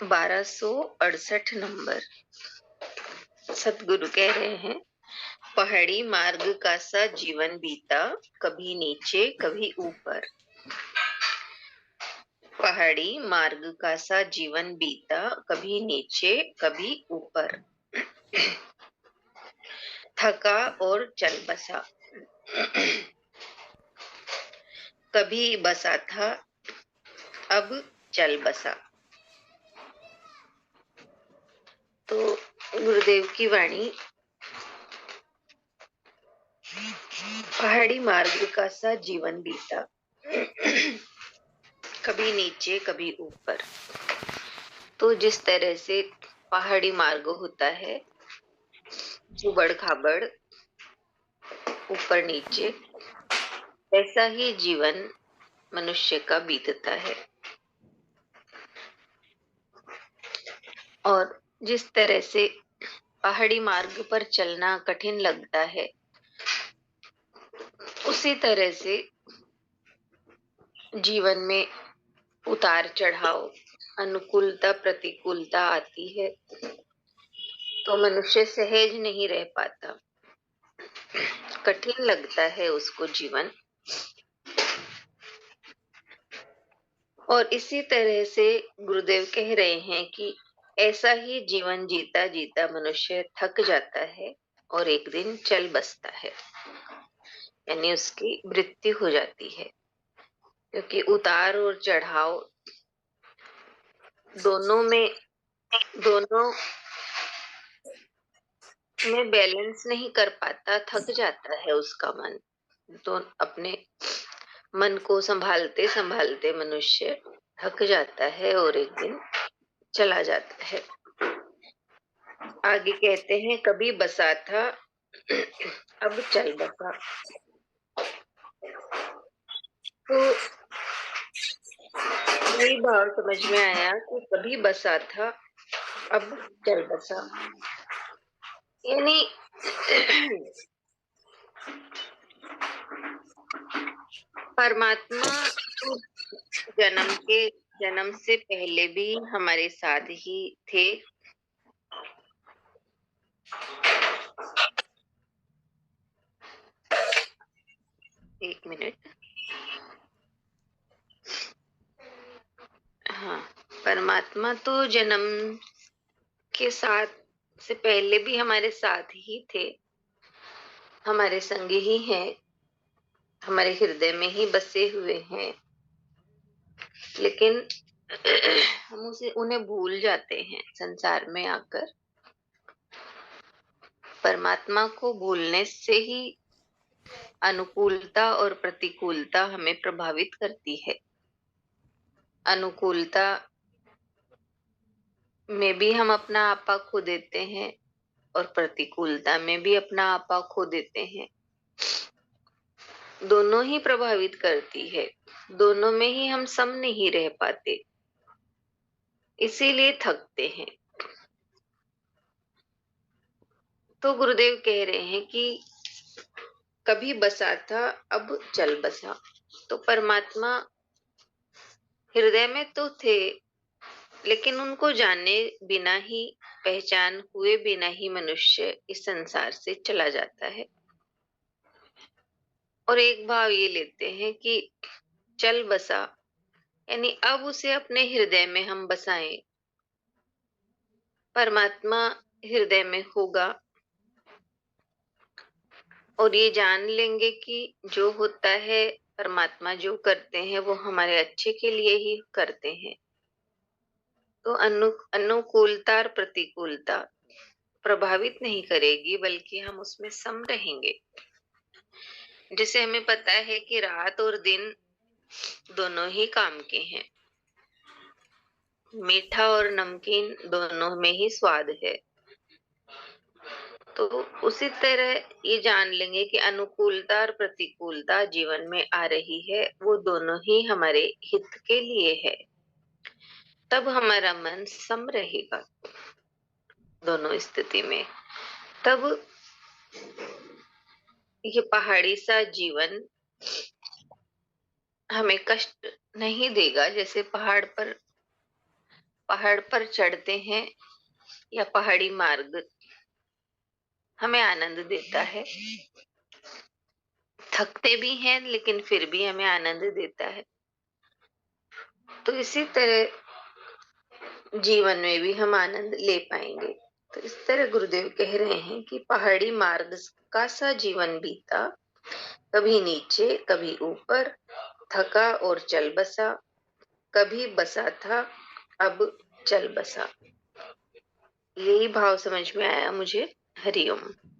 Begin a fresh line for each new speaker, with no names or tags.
1268 number. सतगुरु कह रहे हैं, पहाड़ी मार्ग का सा जीवन बीता, कभी नीचे कभी ऊपर। पहाड़ी मार्ग का सा जीवन बीता, कभी नीचे कभी ऊपर। थका और चल बसा, कभी बसा था अब चल बसा। तो गुरुदेव की वाणी, पहाड़ी मार्ग का सा जीवन बीता, कभी नीचे कभी ऊपर। तो जिस तरह से पहाड़ी मार्ग होता है, उबड़ खाबड़, ऊपर नीचे, ऐसा ही जीवन मनुष्य का बीतता है। और जिस तरह से पहाड़ी मार्ग पर चलना कठिन लगता है, उसी तरह से जीवन में उतार चढ़ाव, अनुकूलता प्रतिकूलता आती है, तो मनुष्य सहज नहीं रह पाता, कठिन लगता है उसको जीवन। और इसी तरह से गुरुदेव कह रहे हैं कि ऐसा ही जीवन जीता जीता मनुष्य थक जाता है और एक दिन चल बसता है, यानी उसकी मृत्यु हो जाती है। क्योंकि उतार और चढ़ाव दोनों में बैलेंस नहीं कर पाता, थक जाता है उसका मन। तो अपने मन को संभालते संभालते मनुष्य थक जाता है और एक दिन चला जाता है। आगे कहते हैं, कभी बसा था अब चल बसा। तो यही भाव समझ में आया कि कभी बसा था अब चल बसा, यानी परमात्मा जन्म से पहले भी हमारे साथ ही थे। एक मिनट। हाँ, परमात्मा तो जन्म के साथ से पहले भी हमारे साथ ही थे, हमारे संग ही हैं, हमारे हृदय में ही बसे हुए हैं। लेकिन हम उन्हें भूल जाते हैं संसार में आकर। परमात्मा को भूलने से ही अनुकूलता और प्रतिकूलता हमें प्रभावित करती है। अनुकूलता में भी हम अपना आपा खो देते हैं और प्रतिकूलता में भी अपना आपा खो देते हैं। दोनों ही प्रभावित करती है, दोनों में ही हम सम नहीं रह पाते, इसीलिए थकते हैं। तो गुरुदेव कह रहे हैं कि कभी बसा था अब चल बसा। तो परमात्मा हृदय में तो थे, लेकिन उनको जाने बिना ही, पहचान हुए बिना ही मनुष्य इस संसार से चला जाता है। और एक भाव ये लेते हैं कि चल बसा, यानी अब उसे अपने हृदय में हम बसाएं। परमात्मा हृदय में होगा और ये जान लेंगे कि जो होता है, परमात्मा जो करते हैं वो हमारे अच्छे के लिए ही करते हैं। तो अनुकूलता और प्रतिकूलता प्रभावित नहीं करेगी, बल्कि हम उसमें सम रहेंगे। जैसे हमें पता है कि रात और दिन दोनों ही काम के हैं, मीठा और नमकीन दोनों में ही स्वाद है। तो उसी तरह ये जान लेंगे कि अनुकूलता और प्रतिकूलता जीवन में आ रही है, वो दोनों ही हमारे हित के लिए है। तब हमारा मन सम रहेगा दोनों स्थिति में। तब ये पहाड़ी सा जीवन हमें कष्ट नहीं देगा। जैसे पहाड़ पर पहाड़ पर चढ़ते हैं या पहाड़ी मार्ग हमें आनंद देता है। थकते भी हैं लेकिन फिर भी हमें आनंद देता है। तो इसी तरह जीवन में भी हम आनंद ले पाएंगे। तो इस तरह गुरुदेव कह रहे हैं कि पहाड़ी मार्ग का सा जीवन बीता, कभी नीचे कभी ऊपर, थका और चल बसा, कभी बसा था अब चल बसा। यही भाव समझ में आया मुझे। हरिओम।